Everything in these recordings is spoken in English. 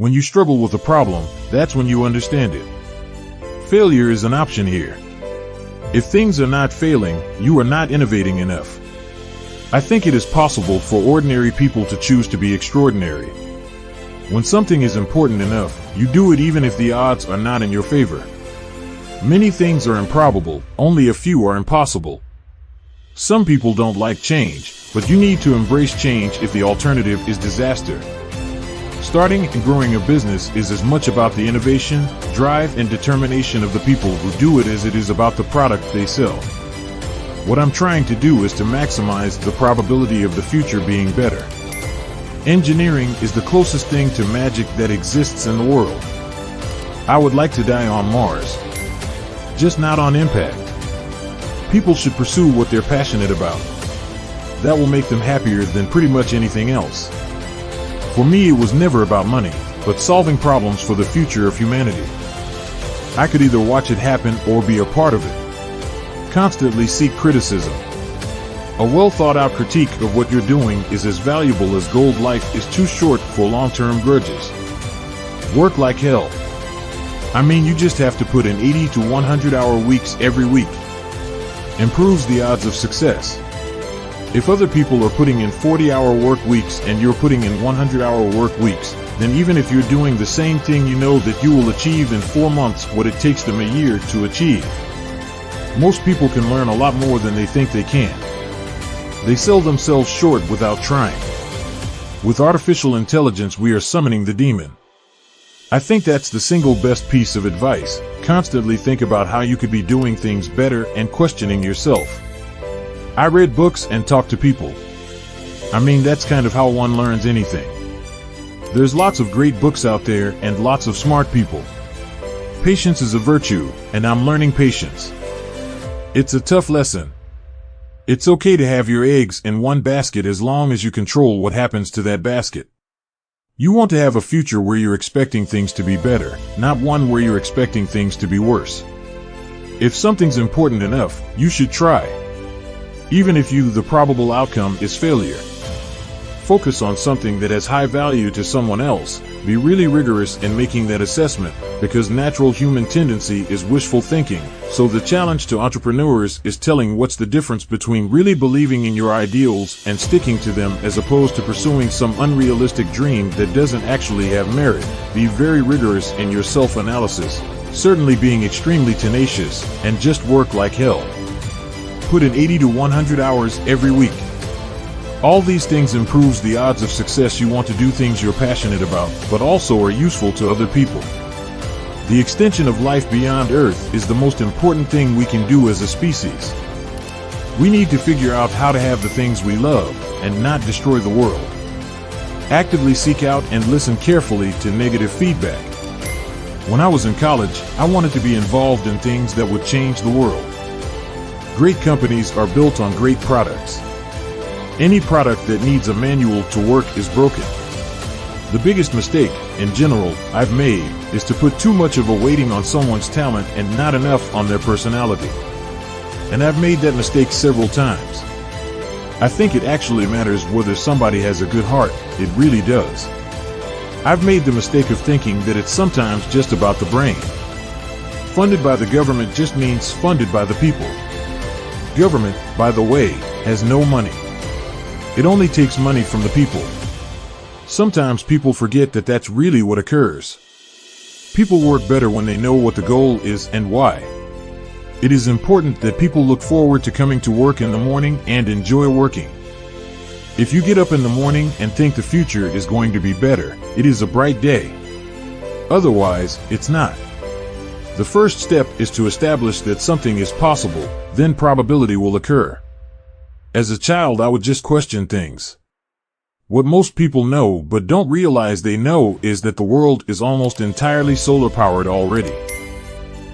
When you struggle with a problem, that's when you understand it. Failure is an option here. If things are not failing, you are not innovating enough. I think it is possible for ordinary people to choose to be extraordinary. When something is important enough, you do it even if the odds are not in your favor. Many things are improbable, only a few are impossible. Some people don't like change, but you need to embrace change if the alternative is disaster. Starting and growing a business is as much about the innovation, drive, and determination of the people who do it as it is about the product they sell. What I'm trying to do is to maximize the probability of the future being better. Engineering is the closest thing to magic that exists in the world. I would like to die on Mars, just not on impact. People should pursue what they're passionate about. That will make them happier than pretty much anything else. For me, it was never about money, but solving problems for the future of humanity. I could either watch it happen or be a part of it. Constantly seek criticism. A well-thought-out critique of what you're doing is as valuable as gold. Life is too short for long-term grudges. Work like hell. I mean, you just have to put in 80 to 100-hour weeks every week. Improves the odds of success. If other people are putting in 40-hour work weeks and you're putting in 100-hour work weeks, then even if you're doing the same thing, you know that you will achieve in 4 months what it takes them a year to achieve. Most people can learn a lot more than they think they can. They sell themselves short without trying. With artificial intelligence, we are summoning the demon. I think that's the single best piece of advice. Constantly think about how you could be doing things better and questioning yourself. I read books and talked to people. I mean, that's kind of how one learns anything. There's lots of great books out there and lots of smart people. Patience is a virtue, and I'm learning patience. It's a tough lesson. It's okay to have your eggs in one basket as long as you control what happens to that basket. You want to have a future where you're expecting things to be better, not one where you're expecting things to be worse. If something's important enough, you should try. Even if the probable outcome is failure. Focus on something that has high value to someone else. Be really rigorous in making that assessment, because natural human tendency is wishful thinking. So the challenge to entrepreneurs is telling what's the difference between really believing in your ideals and sticking to them as opposed to pursuing some unrealistic dream that doesn't actually have merit. Be very rigorous in your self-analysis, certainly being extremely tenacious, and just work like hell. Put in 80 to 100 hours every week. All these things improves the odds of success. You want to do things you're passionate about, but also are useful to other people. The extension of life beyond Earth is the most important thing we can do as a species. We need to figure out how to have the things we love and not destroy the world. Actively seek out and listen carefully to negative feedback. When I was in college, I wanted to be involved in things that would change the world. Great companies are built on great products. Any product that needs a manual to work is broken. The biggest mistake, in general, I've made is to put too much of a weighting on someone's talent and not enough on their personality. And I've made that mistake several times. I think it actually matters whether somebody has a good heart. It really does. I've made the mistake of thinking that it's sometimes just about the brain. Funded by the government just means funded by the people. Government, by the way, has no money. It only takes money from the people. Sometimes people forget that that's really what occurs. People work better when they know what the goal is and why. It is important that people look forward to coming to work in the morning and enjoy working. If you get up in the morning and think the future is going to be better, it is a bright day. Otherwise, it's not. The first step is to establish that something is possible, then probability will occur. As a child, I would just question things. What most people know but don't realize they know is that the world is almost entirely solar-powered already.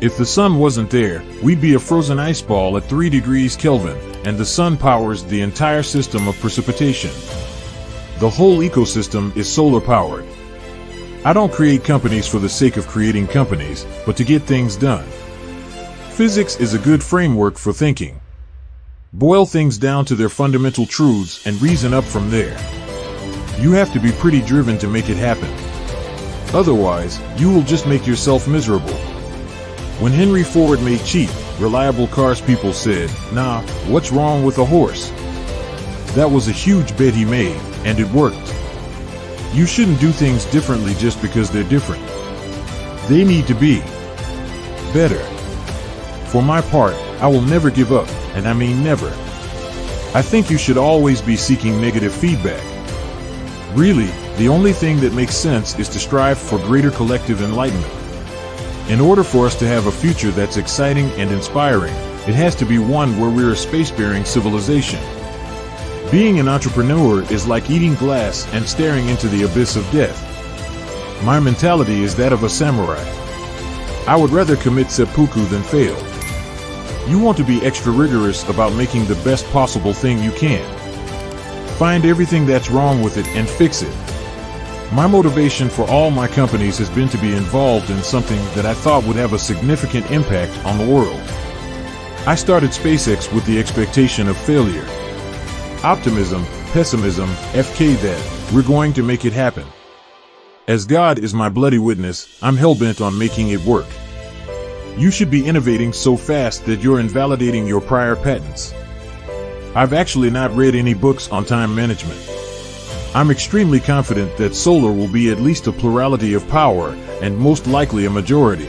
If the sun wasn't there, we'd be a frozen ice ball at 3 degrees Kelvin, and the sun powers the entire system of precipitation. The whole ecosystem is solar-powered. I don't create companies for the sake of creating companies, but to get things done. Physics is a good framework for thinking. Boil things down to their fundamental truths and reason up from there. You have to be pretty driven to make it happen. Otherwise, you will just make yourself miserable. When Henry Ford made cheap, reliable cars, people said, "Nah, what's wrong with a horse?" That was a huge bet he made, and it worked. You shouldn't do things differently just because they're different. They need to be better. For my part, I will never give up, and I mean never. I think you should always be seeking negative feedback. Really, the only thing that makes sense is to strive for greater collective enlightenment. In order for us to have a future that's exciting and inspiring, it has to be one where we're a spacefaring civilization. Being an entrepreneur is like eating glass and staring into the abyss of death. My mentality is that of a samurai. I would rather commit seppuku than fail. You want to be extra rigorous about making the best possible thing you can. Find everything that's wrong with it and fix it. My motivation for all my companies has been to be involved in something that I thought would have a significant impact on the world. I started SpaceX with the expectation of failure. Optimism, pessimism, FK that, we're going to make it happen. As God is my bloody witness, I'm hell-bent on making it work. You should be innovating so fast that you're invalidating your prior patents. I've actually not read any books on time management. I'm extremely confident that solar will be at least a plurality of power, and most likely a majority,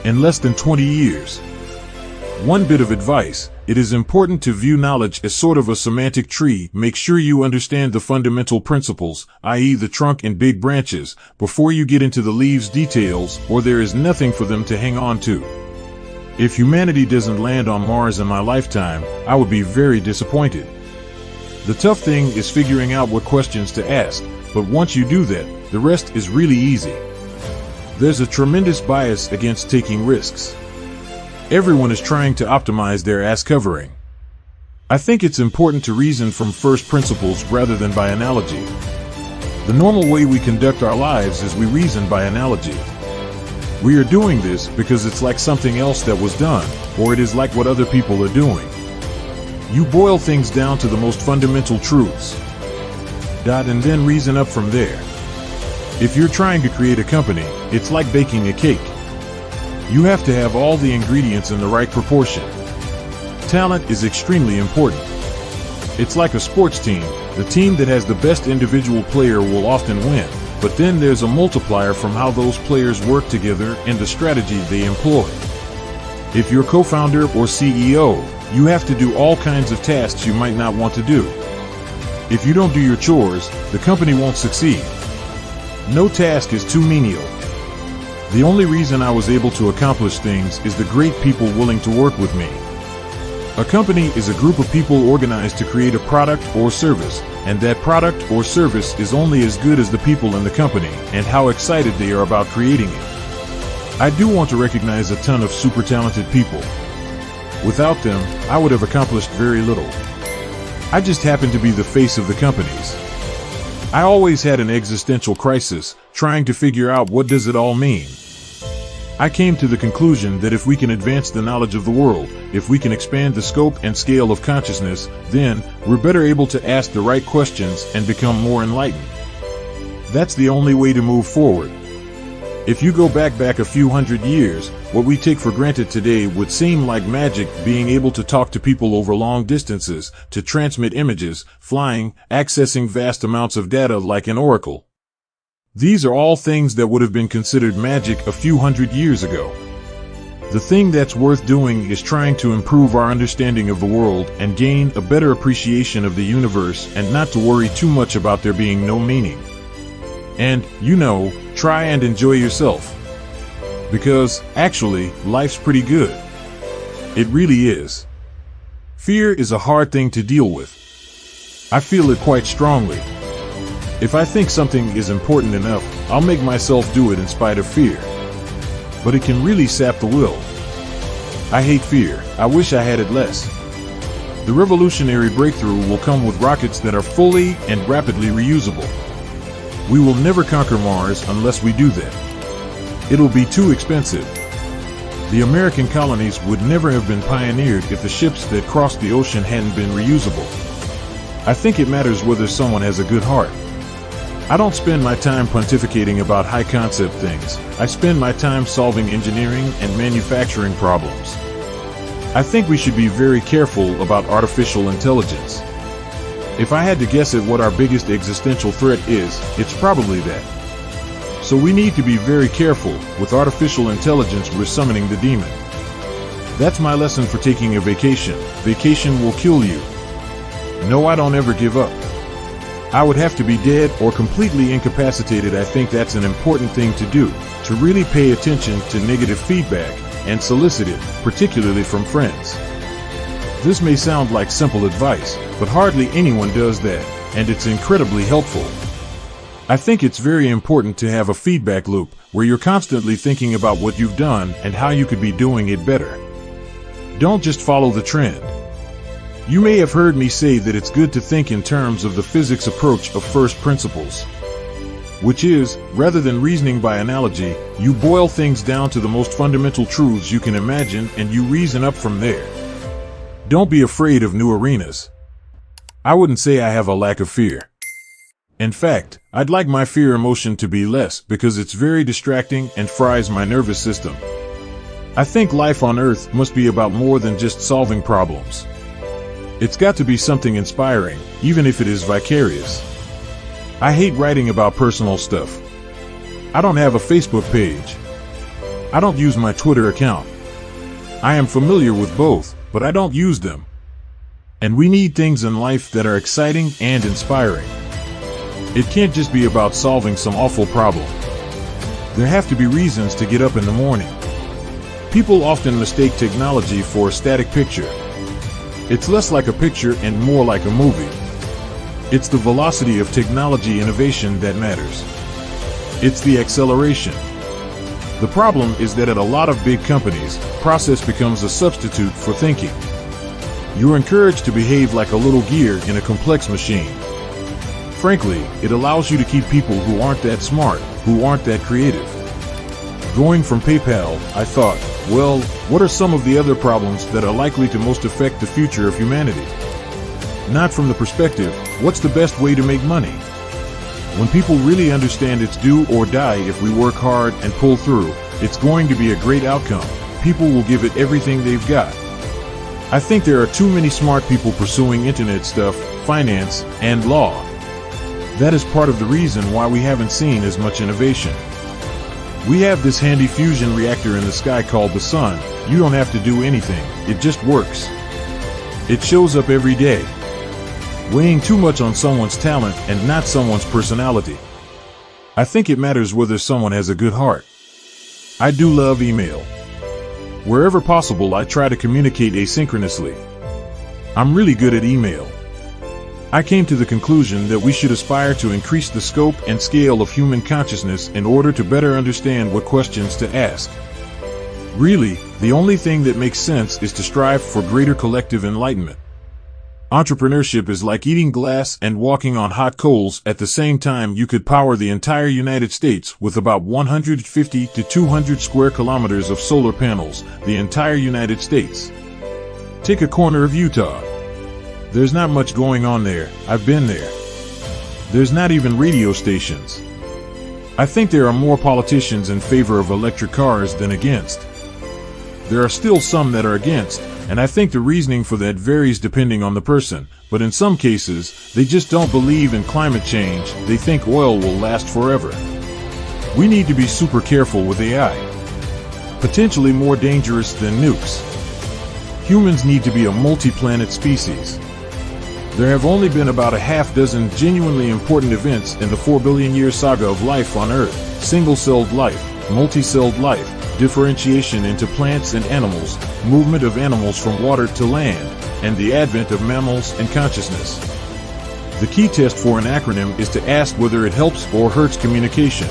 in less than 20 years. One bit of advice: it is important to view knowledge as sort of a semantic tree. Make sure you understand the fundamental principles, i.e. the trunk and big branches, before you get into the leaves details, or there is nothing for them to hang on to. If humanity doesn't land on Mars in my lifetime, I would be very disappointed. The tough thing is figuring out what questions to ask, but once you do that, the rest is really easy. There's a tremendous bias against taking risks. Everyone is trying to optimize their ass covering. I think it's important to reason from first principles rather than by analogy. The normal way we conduct our lives is we reason by analogy. We are doing this because it's like something else that was done, or it is like what other people are doing. You boil things down to the most fundamental truths. And then reason up from there. If you're trying to create a company, it's like baking a cake. You have to have all the ingredients in the right proportion. Talent is extremely important. It's like a sports team. The team that has the best individual player will often win, but then there's a multiplier from how those players work together and the strategy they employ. If you're co-founder or CEO, you have to do all kinds of tasks you might not want to do. If you don't do your chores, the company won't succeed. No task is too menial. The only reason I was able to accomplish things is the great people willing to work with me. A company is a group of people organized to create a product or service, and that product or service is only as good as the people in the company and how excited they are about creating it. I do want to recognize a ton of super talented people. Without them, I would have accomplished very little. I just happen to be the face of the companies. I always had an existential crisis, trying to figure out what does it all mean. I came to the conclusion that if we can advance the knowledge of the world, if we can expand the scope and scale of consciousness, then we're better able to ask the right questions and become more enlightened. That's the only way to move forward. If you go back a few hundred years, what we take for granted today would seem like magic, being able to talk to people over long distances, to transmit images, flying, accessing vast amounts of data like an oracle. These are all things that would have been considered magic a few hundred years ago. The thing that's worth doing is trying to improve our understanding of the world and gain a better appreciation of the universe, and not to worry too much about there being no meaning. And, try and enjoy yourself. Because, actually, life's pretty good. It really is. Fear is a hard thing to deal with. I feel it quite strongly. If I think something is important enough, I'll make myself do it in spite of fear. But it can really sap the will. I hate fear. I wish I had it less. The revolutionary breakthrough will come with rockets that are fully and rapidly reusable. We will never conquer Mars unless we do that. It'll be too expensive. The American colonies would never have been pioneered if the ships that crossed the ocean hadn't been reusable. I think it matters whether someone has a good heart. I don't spend my time pontificating about high-concept things. I spend my time solving engineering and manufacturing problems. I think we should be very careful about artificial intelligence. If I had to guess at what our biggest existential threat is, it's probably that. So we need to be very careful. With artificial intelligence, we're summoning the demon. That's my lesson for taking a vacation. Vacation will kill you. No, I don't ever give up. I would have to be dead or completely incapacitated. I think that's an important thing to do, to really pay attention to negative feedback and solicit it, particularly from friends. This may sound like simple advice, but hardly anyone does that, and it's incredibly helpful. I think it's very important to have a feedback loop where you're constantly thinking about what you've done and how you could be doing it better. Don't just follow the trend. You may have heard me say that it's good to think in terms of the physics approach of first principles, which is, rather than reasoning by analogy, you boil things down to the most fundamental truths you can imagine and you reason up from there. Don't be afraid of new arenas. I wouldn't say I have a lack of fear. In fact, I'd like my fear emotion to be less because it's very distracting and fries my nervous system. I think life on Earth must be about more than just solving problems. It's got to be something inspiring, even if it is vicarious. I hate writing about personal stuff. I don't have a Facebook page. I don't use my Twitter account. I am familiar with both, but I don't use them. And we need things in life that are exciting and inspiring. It can't just be about solving some awful problem. There have to be reasons to get up in the morning. People often mistake technology for a static picture. It's less like a picture and more like a movie. It's the velocity of technology innovation that matters. It's the acceleration. The problem is that at a lot of big companies, process becomes a substitute for thinking. You're encouraged to behave like a little gear in a complex machine. Frankly, it allows you to keep people who aren't that smart, who aren't that creative. Going from PayPal, I thought, well, what are some of the other problems that are likely to most affect the future of humanity? Not from the perspective, what's the best way to make money? When people really understand it's do or die if we work hard and pull through, it's going to be a great outcome. People will give it everything they've got. I think there are too many smart people pursuing internet stuff, finance, and law. That is part of the reason why we haven't seen as much innovation. We have this handy fusion reactor in the sky called the sun. You don't have to do anything, it just works. It shows up every day. Weighing too much on someone's talent and not someone's personality. I think it matters whether someone has a good heart. I do love email. Wherever possible, I try to communicate asynchronously. I'm really good at email. I came to the conclusion that we should aspire to increase the scope and scale of human consciousness in order to better understand what questions to ask. Really, the only thing that makes sense is to strive for greater collective enlightenment. Entrepreneurship is like eating glass and walking on hot coals at the same time. You could power the entire United States with about 150 to 200 square kilometers of solar panels, the entire United States. Take a corner of Utah. There's not much going on there. I've been there. There's not even radio stations. I think there are more politicians in favor of electric cars than against. There are still some that are against, and I think the reasoning for that varies depending on the person, but in some cases, they just don't believe in climate change. They think oil will last forever. We need to be super careful with AI. Potentially more dangerous than nukes. Humans need to be a multi-planet species. There have only been about a half dozen genuinely important events in the 4 billion year saga of life on Earth: single-celled life, multi-celled life, differentiation into plants and animals, movement of animals from water to land, and the advent of mammals and consciousness. The key test for an acronym is to ask whether it helps or hurts communication.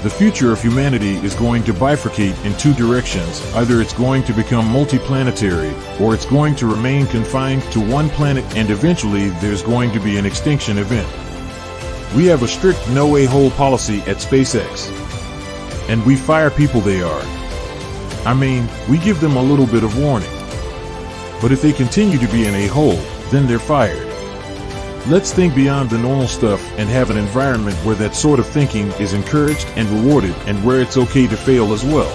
The future of humanity is going to bifurcate in two directions. Either it's going to become multiplanetary, or it's going to remain confined to one planet, and eventually there's going to be an extinction event. We have a strict no-a-hole policy at SpaceX. And we fire people they are. I mean, we give them a little bit of warning. But if they continue to be an a-hole, then they're fired. Let's think beyond the normal stuff and have an environment where that sort of thinking is encouraged and rewarded, and where it's okay to fail as well.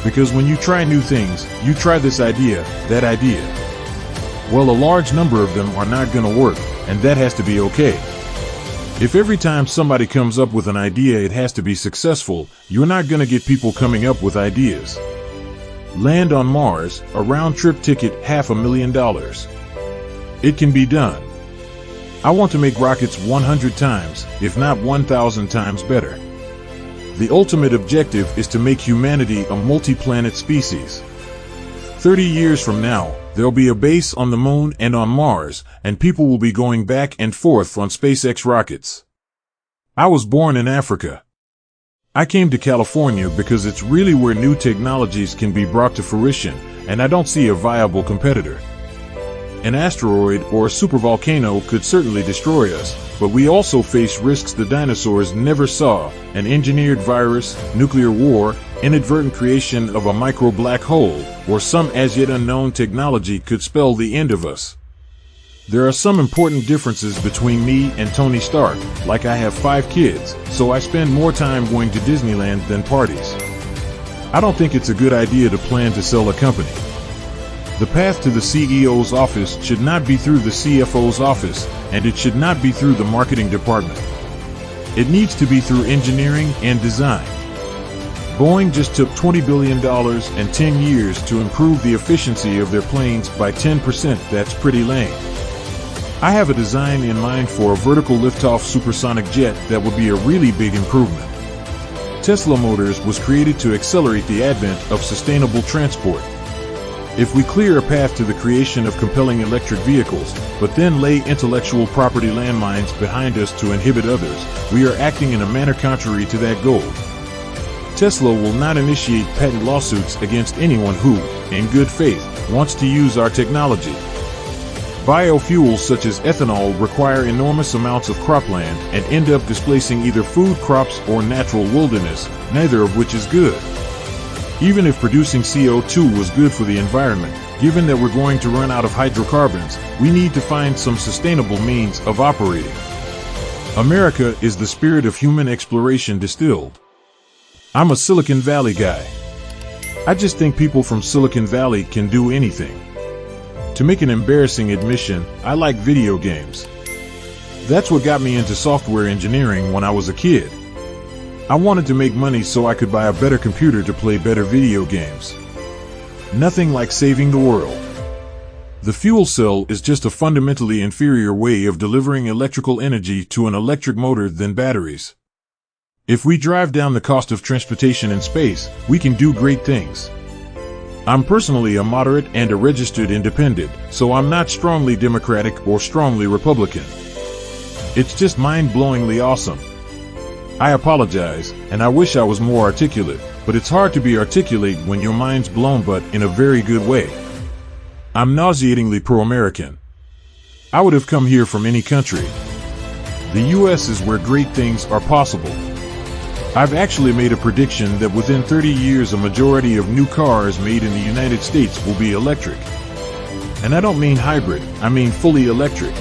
Because when you try new things, you try this idea, that idea. Well, a large number of them are not going to work, and that has to be okay. If every time somebody comes up with an idea it has to be successful, you're not going to get people coming up with ideas. Land on Mars, a round-trip ticket, $500,000. It can be done. I want to make rockets 100 times, if not 1,000 times better. The ultimate objective is to make humanity a multi-planet species. 30 years from now, there'll be a base on the moon and on Mars, and people will be going back and forth on SpaceX rockets. I was born in Africa. I came to California because it's really where new technologies can be brought to fruition, and I don't see a viable competitor. An asteroid or a supervolcano could certainly destroy us, but we also face risks the dinosaurs never saw: an engineered virus, nuclear war, inadvertent creation of a micro black hole, or some as yet unknown technology could spell the end of us. There are some important differences between me and Tony Stark, like I have 5 kids, so I spend more time going to Disneyland than parties. I don't think it's a good idea to plan to sell a company. The path to the CEO's office should not be through the CFO's office, and it should not be through the marketing department. It needs to be through engineering and design. Boeing just took $20 billion and 10 years to improve the efficiency of their planes by 10%. That's pretty lame. I have a design in mind for a vertical liftoff supersonic jet that would be a really big improvement. Tesla Motors was created to accelerate the advent of sustainable transport. If we clear a path to the creation of compelling electric vehicles, but then lay intellectual property landmines behind us to inhibit others, we are acting in a manner contrary to that goal. Tesla will not initiate patent lawsuits against anyone who, in good faith, wants to use our technology. Biofuels such as ethanol require enormous amounts of cropland and end up displacing either food crops or natural wilderness, neither of which is good. Even if producing CO2 was good for the environment, given that we're going to run out of hydrocarbons, we need to find some sustainable means of operating. America is the spirit of human exploration distilled. I'm a Silicon Valley guy. I just think people from Silicon Valley can do anything. To make an embarrassing admission, I like video games. That's what got me into software engineering when I was a kid. I wanted to make money so I could buy a better computer to play better video games. Nothing like saving the world. The fuel cell is just a fundamentally inferior way of delivering electrical energy to an electric motor than batteries. If we drive down the cost of transportation in space, we can do great things. I'm personally a moderate and a registered independent, so I'm not strongly Democratic or strongly Republican. It's just mind-blowingly awesome. I apologize, and I wish I was more articulate, but it's hard to be articulate when your mind's blown, but in a very good way. I'm nauseatingly pro-American. I would have come here from any country. The U.S. is where great things are possible. I've actually made a prediction that within 30 years a majority of new cars made in the United States will be electric. And I don't mean hybrid, I mean fully electric.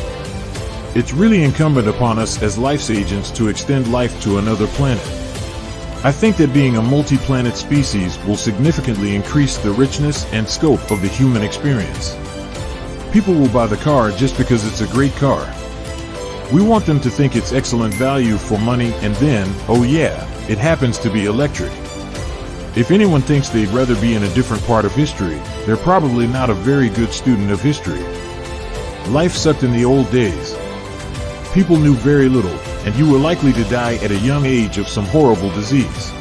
It's really incumbent upon us as life's agents to extend life to another planet. I think that being a multi-planet species will significantly increase the richness and scope of the human experience. People will buy the car just because it's a great car. We want them to think it's excellent value for money, and then, oh yeah, it happens to be electric. If anyone thinks they'd rather be in a different part of history, they're probably not a very good student of history. Life sucked in the old days. People knew very little, and you were likely to die at a young age of some horrible disease.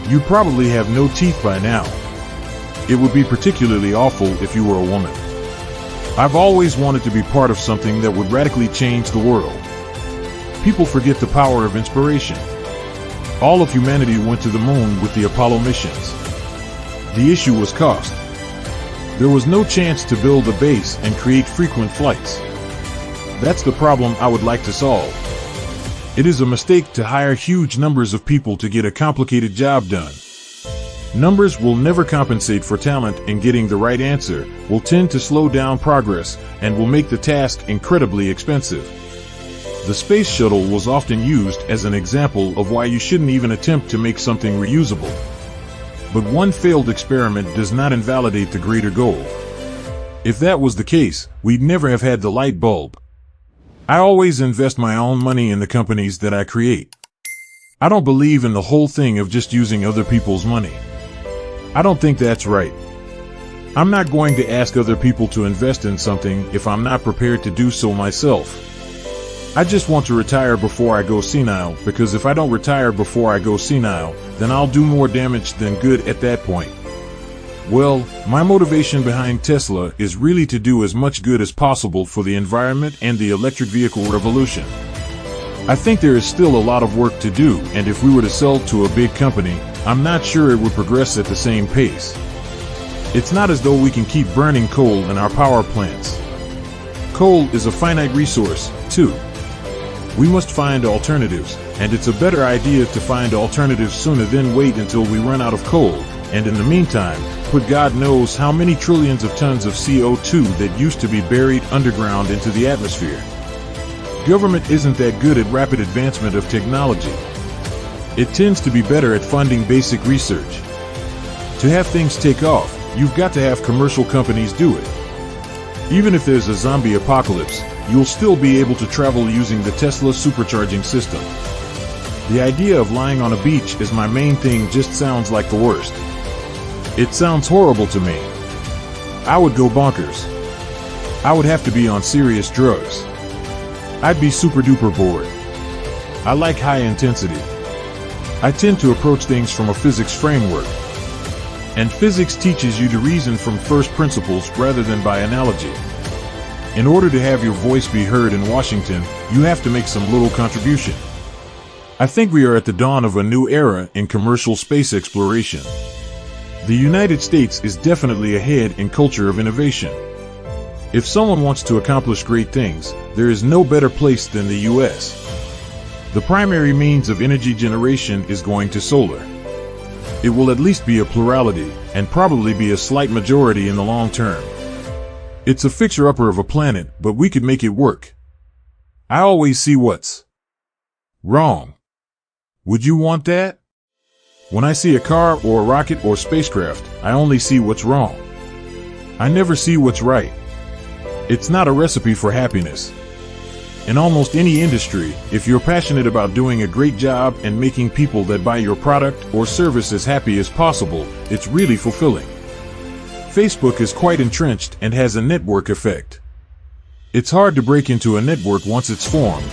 You probably have no teeth by now. It would be particularly awful if you were a woman. I've always wanted to be part of something that would radically change the world. People forget the power of inspiration. All of humanity went to the moon with the Apollo missions. The issue was cost. There was no chance to build a base and create frequent flights. That's the problem I would like to solve. It is a mistake to hire huge numbers of people to get a complicated job done. Numbers will never compensate for talent, and getting the right answer will tend to slow down progress and will make the task incredibly expensive. The space shuttle was often used as an example of why you shouldn't even attempt to make something reusable. But one failed experiment does not invalidate the greater goal. If that was the case, we'd never have had the light bulb. I always invest my own money in the companies that I create. I don't believe in the whole thing of just using other people's money. I don't think that's right. I'm not going to ask other people to invest in something if I'm not prepared to do so myself. I just want to retire before I go senile, because if I don't retire before I go senile, then I'll do more damage than good at that point. Well, my motivation behind Tesla is really to do as much good as possible for the environment and the electric vehicle revolution. I think there is still a lot of work to do, and if we were to sell to a big company, I'm not sure it would progress at the same pace. It's not as though we can keep burning coal in our power plants. Coal is a finite resource, too. We must find alternatives, and it's a better idea to find alternatives sooner than wait until we run out of coal, and in the meantime, put God knows how many trillions of tons of CO2 that used to be buried underground into the atmosphere. Government isn't that good at rapid advancement of technology. It tends to be better at funding basic research. To have things take off, you've got to have commercial companies do it. Even if there's a zombie apocalypse, you'll still be able to travel using the Tesla supercharging system. The idea of lying on a beach as my main thing just sounds like the worst. It sounds horrible to me. I would go bonkers. I would have to be on serious drugs. I'd be super duper bored. I like high intensity. I tend to approach things from a physics framework. And physics teaches you to reason from first principles rather than by analogy. In order to have your voice be heard in Washington, you have to make some little contribution. I think we are at the dawn of a new era in commercial space exploration. The United States is definitely ahead in culture of innovation. If someone wants to accomplish great things, there is no better place than the US. The primary means of energy generation is going to solar. It will at least be a plurality, and probably be a slight majority in the long term. It's a fixer-upper of a planet, but we could make it work. I always see what's wrong. Would you want that? When I see a car or a rocket or spacecraft, I only see what's wrong. I never see what's right. It's not a recipe for happiness. In almost any industry, if you're passionate about doing a great job and making people that buy your product or service as happy as possible, it's really fulfilling. Facebook is quite entrenched and has a network effect. It's hard to break into a network once it's formed.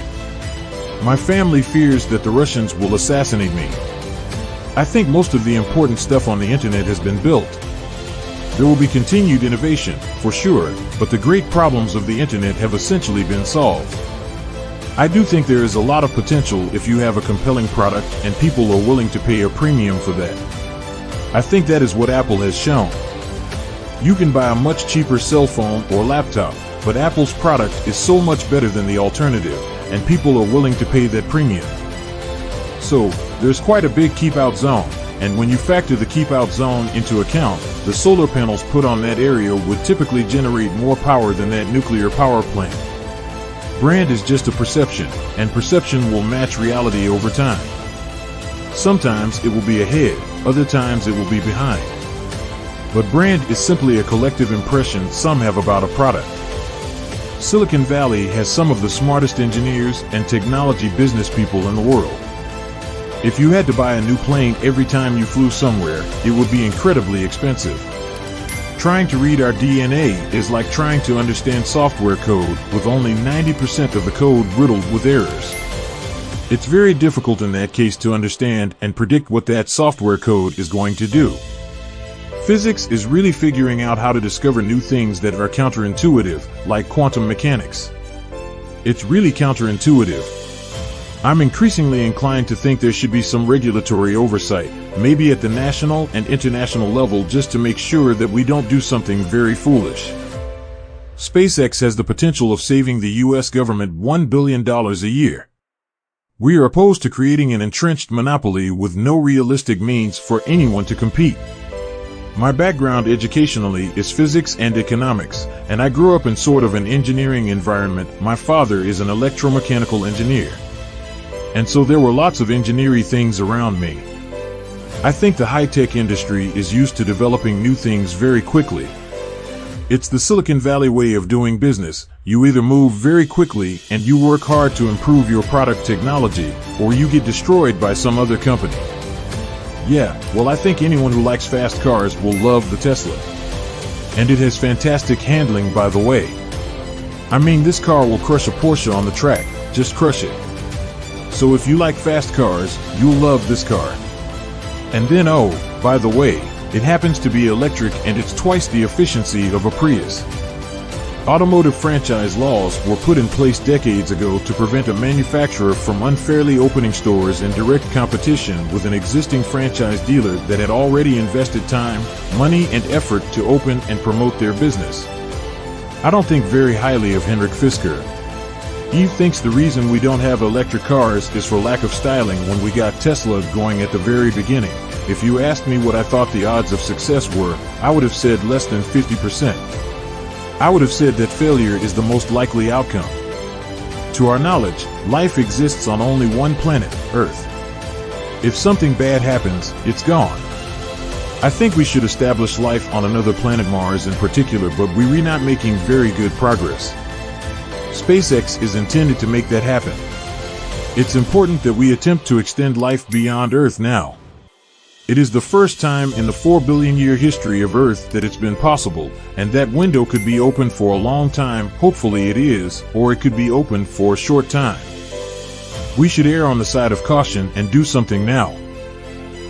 My family fears that the Russians will assassinate me. I think most of the important stuff on the internet has been built. There will be continued innovation, for sure, but the great problems of the internet have essentially been solved. I do think there is a lot of potential if you have a compelling product and people are willing to pay a premium for that. I think that is what Apple has shown. You can buy a much cheaper cell phone or laptop, but Apple's product is so much better than the alternative, and people are willing to pay that premium. So, there's quite a big keep-out zone, and when you factor the keep-out zone into account, the solar panels put on that area would typically generate more power than that nuclear power plant. Brand is just a perception, and perception will match reality over time. Sometimes it will be ahead, other times it will be behind. But brand is simply a collective impression some have about a product. Silicon Valley has some of the smartest engineers and technology business people in the world. If you had to buy a new plane every time you flew somewhere, it would be incredibly expensive. Trying to read our DNA is like trying to understand software code with only 90% of the code riddled with errors. It's very difficult in that case to understand and predict what that software code is going to do. Physics is really figuring out how to discover new things that are counterintuitive, like quantum mechanics. It's really counterintuitive. I'm increasingly inclined to think there should be some regulatory oversight, maybe at the national and international level, just to make sure that we don't do something very foolish. SpaceX has the potential of saving the US government $1 billion a year. We are opposed to creating an entrenched monopoly with no realistic means for anyone to compete. My background educationally is physics and economics, and I grew up in sort of an engineering environment. My father is an electromechanical engineer, and so there were lots of engineering things around me. I think the high-tech industry is used to developing new things very quickly. It's the Silicon Valley way of doing business. You either move very quickly and you work hard to improve your product technology, or you get destroyed by some other company. Yeah, well, I think anyone who likes fast cars will love the Tesla. And it has fantastic handling, by the way. I mean, this car will crush a Porsche on the track, just crush it. So if you like fast cars, you'll love this car. And then, oh, by the way, it happens to be electric and it's twice the efficiency of a Prius. Automotive franchise laws were put in place decades ago to prevent a manufacturer from unfairly opening stores in direct competition with an existing franchise dealer that had already invested time, money, and effort to open and promote their business. I don't think very highly of Henrik Fisker. He thinks the reason we don't have electric cars is for lack of styling when we got Tesla going at the very beginning. If you asked me what I thought the odds of success were, I would have said less than 50%. I would have said that failure is the most likely outcome. To our knowledge, life exists on only one planet, Earth. If something bad happens, it's gone. I think we should establish life on another planet, Mars in particular, but we're not making very good progress. SpaceX is intended to make that happen. It's important that we attempt to extend life beyond Earth now. It is the first time in the 4 billion year history of Earth that it's been possible, and that window could be open for a long time. Hopefully it is, or it could be open for a short time. We should err on the side of caution and do something now.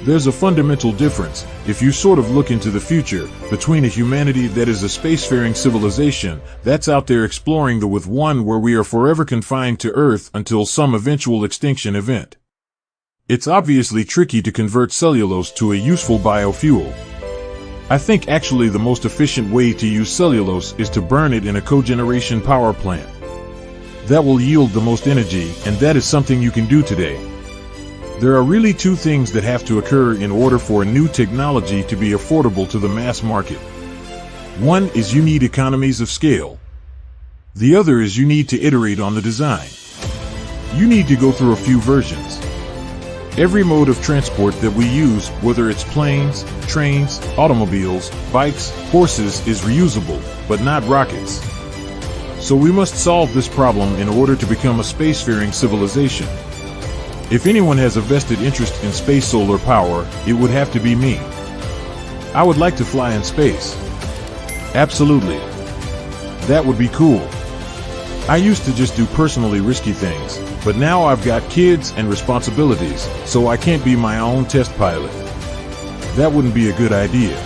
There's a fundamental difference, if you sort of look into the future, between a humanity that is a spacefaring civilization that's out there exploring with one where we are forever confined to Earth until some eventual extinction event. It's obviously tricky to convert cellulose to a useful biofuel. I think actually the most efficient way to use cellulose is to burn it in a cogeneration power plant. That will yield the most energy, and that is something you can do today. There are really two things that have to occur in order for a new technology to be affordable to the mass market. One is you need economies of scale. The other is you need to iterate on the design. You need to go through a few versions. Every mode of transport that we use, whether it's planes, trains, automobiles, bikes, horses, is reusable, but not rockets. So we must solve this problem in order to become a spacefaring civilization. If anyone has a vested interest in space solar power, it would have to be me. I would like to fly in space. Absolutely. That would be cool. I used to just do personally risky things, but now I've got kids and responsibilities, so I can't be my own test pilot. That wouldn't be a good idea.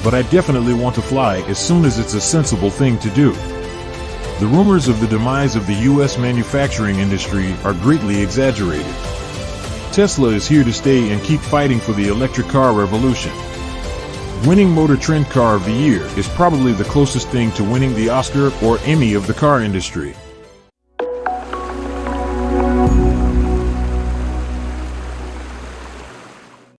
But I definitely want to fly as soon as it's a sensible thing to do. The rumors of the demise of the U.S. manufacturing industry are greatly exaggerated. Tesla is here to stay and keep fighting for the electric car revolution. Winning Motor Trend Car of the Year is probably the closest thing to winning the Oscar or Emmy of the car industry.